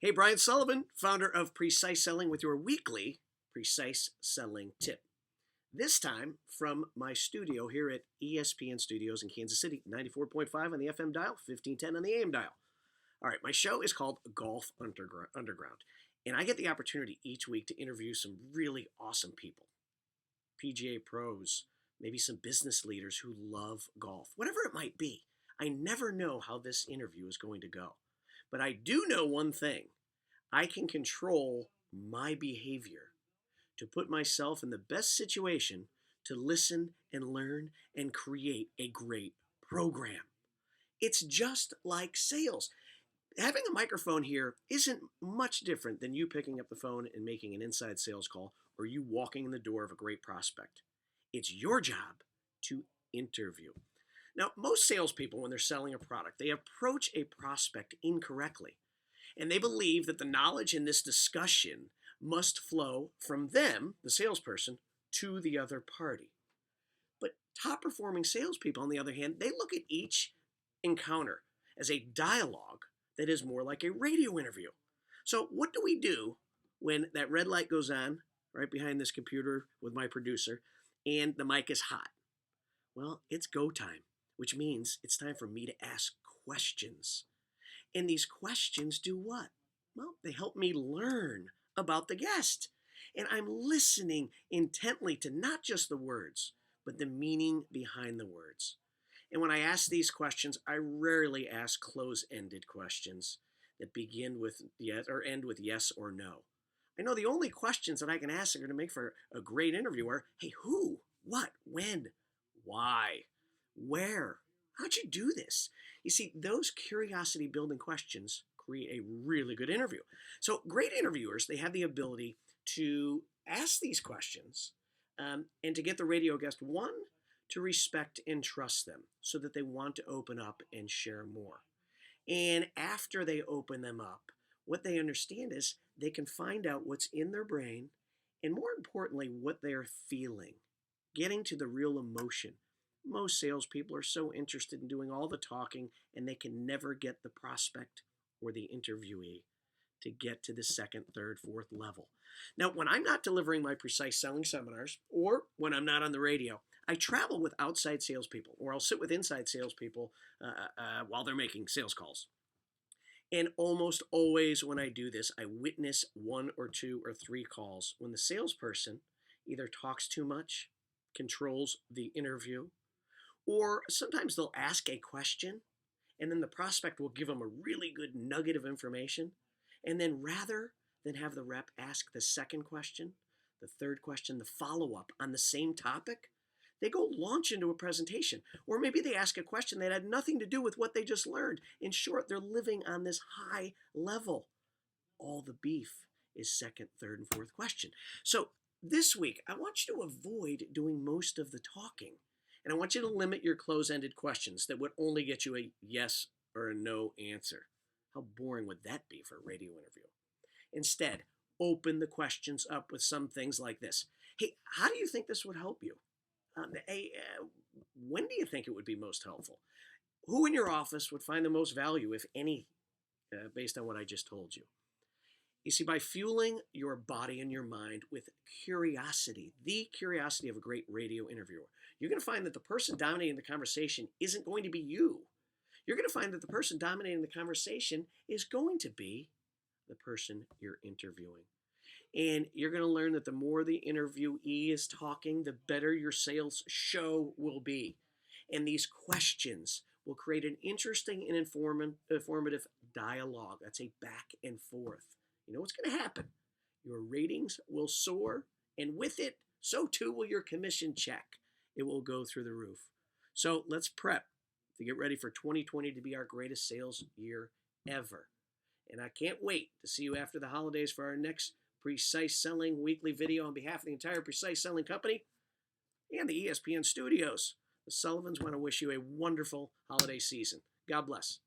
Hey, Brian Sullivan, founder of Precise Selling, with your weekly Precise Selling tip. This time from my studio here at ESPN Studios in Kansas City, 94.5 on the FM dial, 1510 on the AM dial. All right, my show is called Golf Underground, and I get the opportunity each week to interview some really awesome people. PGA pros, maybe some business leaders who love golf, whatever it might be. I never know how this interview is going to go. But I do know one thing. I can control my behavior to put myself in the best situation to listen and learn and create a great program. It's just like sales. Having a microphone here isn't much different than you picking up the phone and making an inside sales call or you walking in the door of a great prospect. It's your job to interview. Now, most salespeople, when they're selling a product, they approach a prospect incorrectly. And they believe that the knowledge in this discussion must flow from them, the salesperson, to the other party. But top performing salespeople, on the other hand, they look at each encounter as a dialogue that is more like a radio interview. So, what do we do when that red light goes on right behind this computer with my producer and the mic is hot? Well, it's go time, which means it's time for me to ask questions. And these questions do what? Well, they help me learn about the guest. And I'm listening intently to not just the words, but the meaning behind the words. And when I ask these questions, I rarely ask close-ended questions that begin with yes or end with yes or no. I know the only questions that I can ask that are going to make for a great interview are, hey, who, what, when, why, where, how'd you do this? You see, those curiosity-building questions create a really good interview. So great interviewers, they have the ability to ask these questions and to get the radio guest, one, to respect and trust them so that they want to open up and share more. And after they open them up, what they understand is they can find out what's in their brain and, more importantly, what they're feeling, getting to the real emotion. Most salespeople are so interested in doing all the talking, and they can never get the prospect or the interviewee to get to the second, third, fourth level. Now, when I'm not delivering my precise selling seminars, or when I'm not on the radio, I travel with outside salespeople, or I'll sit with inside salespeople while they're making sales calls. And almost always when I do this, I witness one or two or three calls when the salesperson either talks too much, controls the interview, or sometimes they'll ask a question and then the prospect will give them a really good nugget of information. And then rather than have the rep ask the second question, the third question, the follow-up on the same topic, they go launch into a presentation. Or maybe they ask a question that had nothing to do with what they just learned. In short, they're living on this high level. All the beef is second, third, and fourth question. So this week, I want you to avoid doing most of the talking. And I want you to limit your close-ended questions that would only get you a yes or a no answer. How boring would that be for a radio interview? Instead, open the questions up with some things like this. Hey, how do you think this would help you? When do you think it would be most helpful? Who in your office would find the most value, if any, based on what I just told you? You see, by fueling your body and your mind with curiosity, the curiosity of a great radio interviewer, you're going to find that the person dominating the conversation isn't going to be you. You're going to find that the person dominating the conversation is going to be the person you're interviewing. And you're going to learn that the more the interviewee is talking, the better your sales show will be. And these questions will create an interesting and informative dialogue. That's a back and forth. You know what's going to happen? Your ratings will soar, and with it, so too will your commission check. It will go through the roof. So let's prep to get ready for 2020 to be our greatest sales year ever. And I can't wait to see you after the holidays for our next Precise Selling weekly video on behalf of the entire Precise Selling company and the ESPN studios. The Sullivans want to wish you a wonderful holiday season. God bless.